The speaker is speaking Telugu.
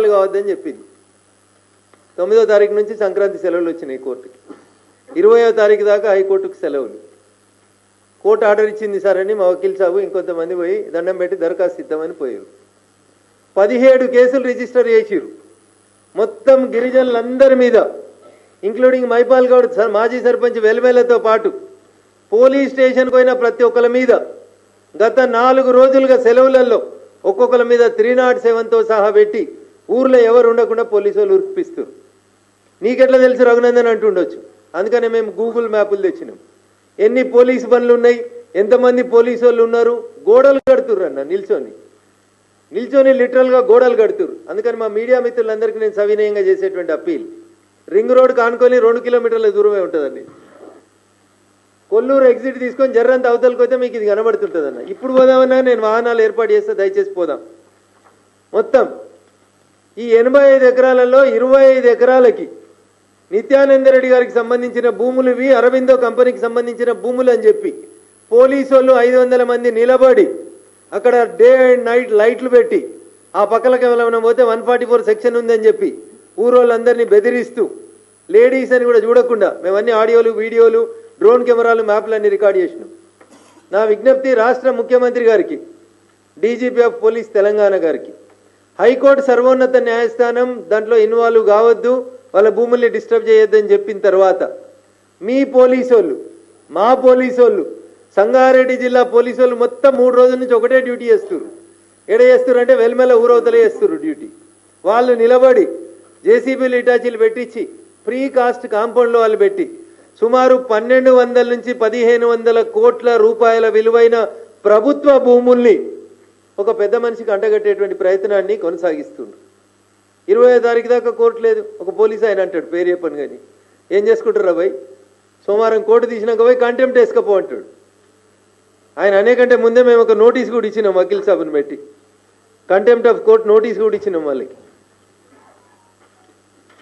ఇన్వాల్వ్ కావద్దని చెప్పింది. 9వ తారీఖు నుంచి సంక్రాంతి సెలవులు వచ్చినాయి కోర్టుకి. 20వ తారీఖు దాకా హైకోర్టుకు సెలవులు. కోర్టు ఆర్డర్ ఇచ్చింది సార్ అని మా వకీల్ సాబు ఇంకొంతమంది పోయి దండం పెట్టి దరఖాస్తు ఇద్దామని పోయారు. 17 కేసులు రిజిస్టర్ చేసిరు మొత్తం గిరిజనులందరి మీద, ఇంక్లూడింగ్ మైపాల్ గౌడ్ మాజీ సర్పంచ్ వెల్మెలతో పాటు పోలీస్ స్టేషన్కి పోయిన ప్రతి ఒక్కరి మీద గత 4 రోజులుగా సెలవులలో ఒక్కొక్కరి మీద 307తో సహా పెట్టి ఊర్లో ఎవరు ఉండకుండా పోలీసు వాళ్ళు ఉరిపిస్తారు. నీకెట్లా తెలుసు రఘునందన్ అంటుండొచ్చు, అందుకనే మేము గూగుల్ మ్యాపులు తెచ్చినాం. ఎన్ని పోలీసు బండ్లు ఉన్నాయి, ఎంతమంది పోలీసు వాళ్ళు ఉన్నారు, గోడలు కడుతుర్రు అన్న నిల్చొని లిటరల్గా గోడలు కడుతుర్రు. అందుకని మా మీడియా మిత్రులందరికీ నేను సవినయంగా చేసేటువంటి అప్పీల్, రింగ్ రోడ్ కానుకొని 2 కిలోమీటర్ల దూరమే ఉంటుందండి. కొల్లూరు ఎగ్జిట్ తీసుకొని జర్రంత అవతలకి పోతే మీకు ఇది కనబడుతుంటుంది అన్న. ఇప్పుడు పోదామన్నా నేను వాహనాలు ఏర్పాటు చేస్తే దయచేసి పోదాం. మొత్తం ఈ 85 ఎకరాలలో 25 ఎకరాలకి నిత్యానందరెడ్డి గారికి సంబంధించిన భూములు, ఇవి అరవిందో కంపెనీకి సంబంధించిన భూములు అని చెప్పి పోలీసు వాళ్ళు 500 మంది నిలబడి అక్కడ డే అండ్ నైట్ లైట్లు పెట్టి ఆ పక్కలకి ఏమైనా పోతే 144 సెక్షన్ ఉందని చెప్పి ఊరోళ్ళందరినీ బెదిరిస్తూ, లేడీస్ అని కూడా చూడకుండా మేమన్నీ ఆడియోలు, వీడియోలు, డ్రోన్ కెమెరాలు, మ్యాప్లన్నీ రికార్డ్ చేసినాం. నా విజ్ఞప్తి రాష్ట్ర ముఖ్యమంత్రి గారికి, డీజీపీ ఆఫ్ పోలీస్ తెలంగాణ గారికి, హైకోర్టు సర్వోన్నత న్యాయస్థానం దాంట్లో ఇన్వాల్వ్ కావద్దు, వాళ్ళ భూముల్ని డిస్టర్బ్ చేయొద్దని చెప్పిన తర్వాత మీ పోలీసోళ్ళు, మా పోలీసోళ్ళు, సంగారెడ్డి జిల్లా పోలీసోళ్ళు మొత్తం 3 రోజుల నుంచి ఒకటే డ్యూటీ చేస్తున్నారు. ఎడ చేస్తున్నారు అంటే వెల్మెల ఊరవతలే చేస్తున్నారు డ్యూటీ. వాళ్ళు నిలబడి జేసీబీలు, ఇటాచీలు పెట్టించి ప్రీ కాస్ట్ కాంపౌండ్లో వాళ్ళు పెట్టి సుమారు 1200 నుంచి 1500 కోట్ల రూపాయల విలువైన ప్రభుత్వ భూముల్ని ఒక పెద్ద మనిషికి అంటగట్టేటువంటి ప్రయత్నాన్ని కొనసాగిస్తున్నారు. 20వ తారీఖు దాకా కోర్టు లేదు. ఒక పోలీసు ఆయన అంటాడు, పేరు చెప్పను కానీ, ఏం చేసుకుంటారు అబ్బాయి, సోమవారం కోర్టు తీసినాక పోయి కంటెంప్ట్ వేసుకపో అంటాడు. ఆయన అనేకంటే ముందే మేము ఒక నోటీస్ కూడా ఇచ్చినాం, వకీల్ సాబుని పెట్టి కంటెంప్ట్ ఆఫ్ కోర్ట్ నోటీస్ కూడా ఇచ్చినాం వాళ్ళకి.